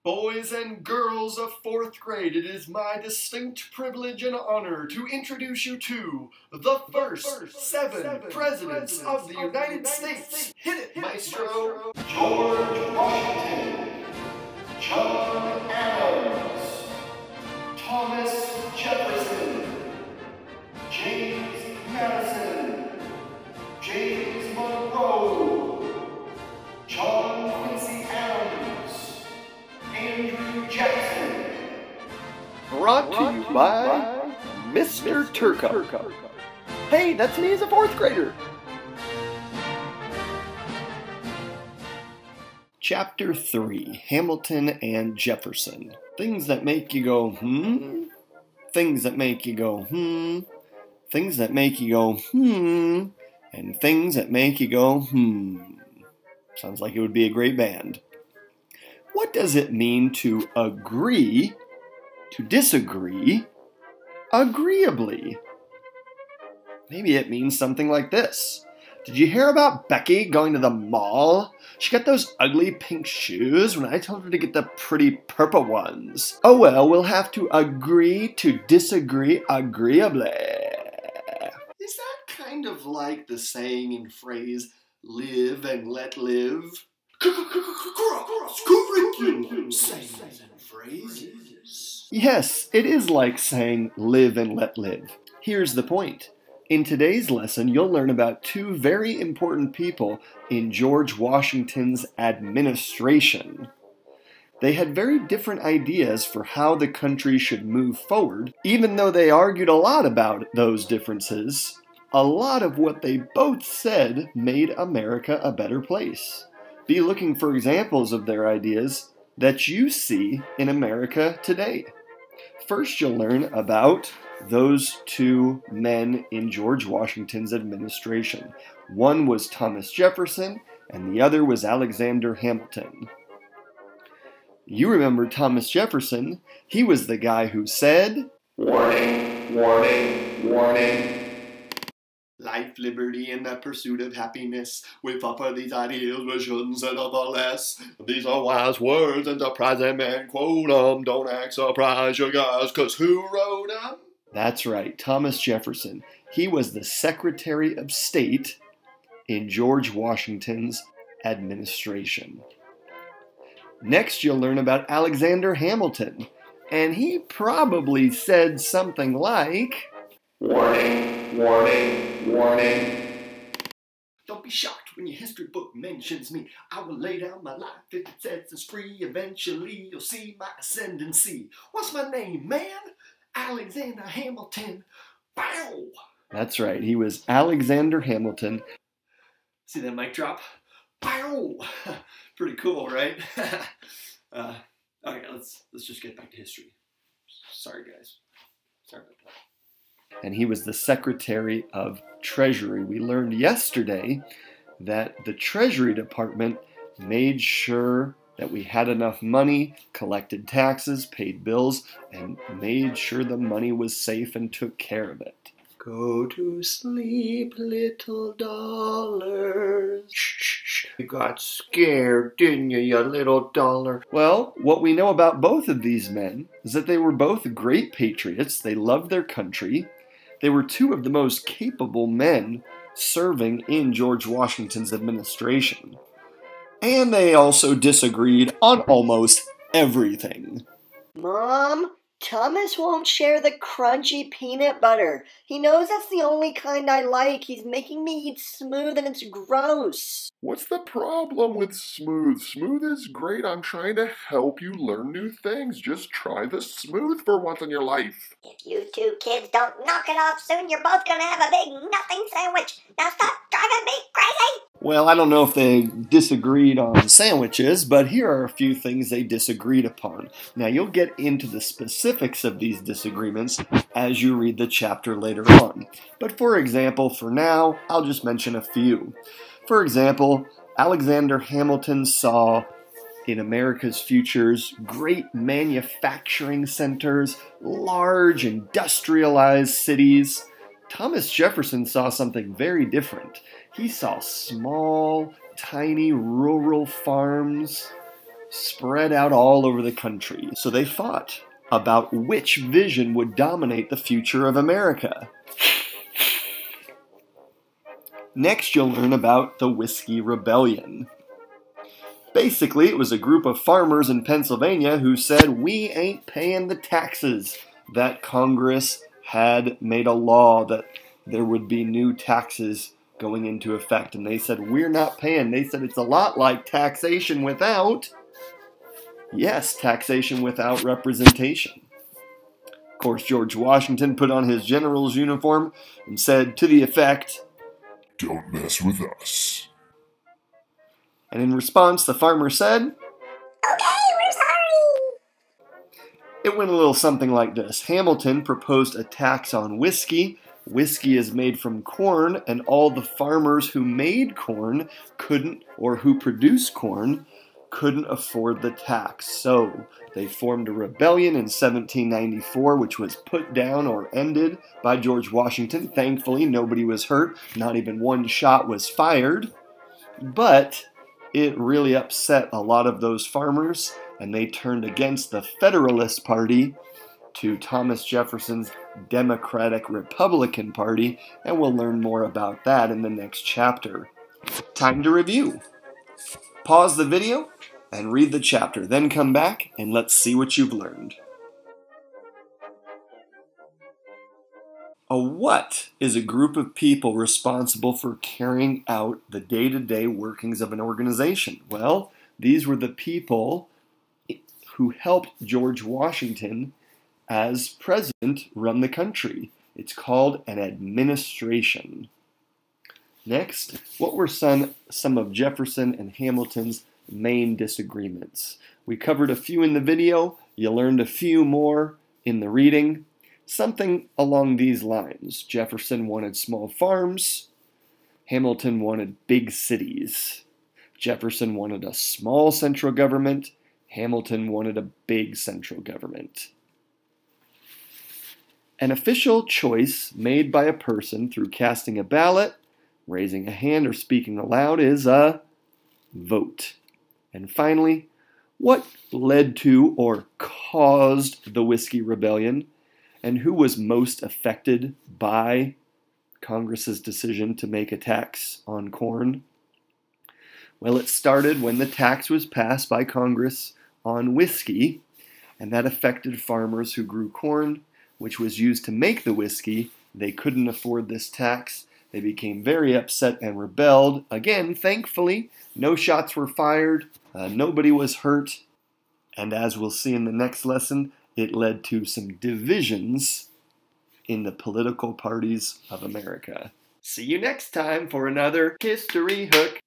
Boys and girls of 4th grade, it is my distinct privilege and honor to introduce you to the first 7 presidents of the United States. Hit it, maestro! George Washington, John Adams, Thomas Jefferson, James Madison, James Monroe, John Quincy Adams, Andrew Jackson. Brought to you by Mr. Turco. Hey, that's me as a 4th grader. Chapter 3, Hamilton and Jefferson. Things that make you go, Things that make you go, Things that make you go, And things that make you go, Sounds like it would be a great band. What does it mean to agree, to disagree, agreeably? Maybe it means something like this. Did you hear about Becky going to the mall? She got those ugly pink shoes when I told her to get the pretty purple ones. Oh well, we'll have to agree to disagree agreeably. Is that kind of like the saying and phrase, live and let live? Curriculum sayings and phrases. Yes, it is like saying live and let live. Here's the point. In today's lesson, you'll learn about 2 very important people in George Washington's administration. They had very different ideas for how the country should move forward. Even though they argued a lot about those differences, a lot of what they both said made America a better place. Be looking for examples of their ideas that you see in America today. First, you'll learn about those 2 men in George Washington's administration. One was Thomas Jefferson, and the other was Alexander Hamilton. You remember Thomas Jefferson. He was the guy who said, "Warning, warning, warning. Life, liberty, and the pursuit of happiness. We fought for these ideals, we shouldn't settle for less. These are wise words, and surprising men quote 'em. Don't act surprised, you guys, 'cause who wrote 'em?" That's right, Thomas Jefferson. He was the Secretary of State in George Washington's administration. Next, you'll learn about Alexander Hamilton, and he probably said something like, "Warning, warning, warning. Don't be shocked when your history book mentions me. I will lay down my life if it sets us free. Eventually, you'll see my ascendancy. What's my name, man? Alexander Hamilton. Bow!" That's right, he was Alexander Hamilton. See that mic drop? Bow! Pretty cool, right? Okay, let's just get back to history. Sorry, guys. Sorry about that. And he was the Secretary of Treasury. We learned yesterday that the Treasury Department made sure that we had enough money, collected taxes, paid bills, and made sure the money was safe and took care of it. Go to sleep, little dollars. Shh. You got scared, didn't you, you little dollar? Well, what we know about both of these men is that they were both great patriots. They loved their country. They were 2 of the most capable men serving in George Washington's administration. And they also disagreed on almost everything. Mom, Thomas won't share the crunchy peanut butter. He knows that's the only kind I like. He's making me eat smooth and it's gross. What's the problem with smooth? Smooth is great. I'm trying to help you learn new things. Just try the smooth for once in your life. If you 2 kids don't knock it off soon, you're both gonna have a big nothing sandwich. Now stop driving me crazy! Well, I don't know if they disagreed on sandwiches, but here are a few things they disagreed upon. Now, you'll get into the specifics of these disagreements as you read the chapter later on. But for example, for now, I'll just mention a few. For example, Alexander Hamilton saw in America's futures great manufacturing centers, large industrialized cities. Thomas Jefferson saw something very different. He saw small, tiny rural farms, spread out all over the country. So they fought about which vision would dominate the future of America. Next, you'll learn about the Whiskey Rebellion. Basically, it was a group of farmers in Pennsylvania who said, we ain't paying the taxes. That Congress had made a law that there would be new taxes going into effect. And they said, we're not paying. They said it's a lot like taxation without, yes, taxation without representation. Of course, George Washington put on his general's uniform and said to the effect, Don't mess with us. And in response, the farmer said, Okay, we're sorry. It went a little something like this. Hamilton proposed a tax on whiskey. Whiskey is made from corn, and all the farmers who made corn couldn't, or who produced corn, couldn't afford the tax. So they formed a rebellion in 1794, which was put down or ended by George Washington. Thankfully, nobody was hurt. Not even one shot was fired. But it really upset a lot of those farmers, and they turned against the Federalist Party to Thomas Jefferson's Democratic Republican Party, and we'll learn more about that in the next chapter. Time to review. Pause the video and read the chapter, then come back and let's see what you've learned. A what is a group of people responsible for carrying out the day-to-day workings of an organization? Well, these were the people who helped George Washington as president run the country. It's called an administration. Next, what were some of Jefferson and Hamilton's main disagreements? We covered a few in the video. You learned a few more in the reading. Something along these lines. Jefferson wanted small farms. Hamilton wanted big cities. Jefferson wanted a small central government. Hamilton wanted a big central government. An official choice made by a person through casting a ballot, raising a hand, or speaking aloud is a vote. And finally, what led to or caused the Whiskey Rebellion? And who was most affected by Congress's decision to make a tax on corn? Well, it started when the tax was passed by Congress on whiskey, and that affected farmers who grew corn, which was used to make the whiskey. They couldn't afford this tax. They became very upset and rebelled. Again, thankfully, no shots were fired, nobody was hurt, and as we'll see in the next lesson, it led to some divisions in the political parties of America. See you next time for another History Hook.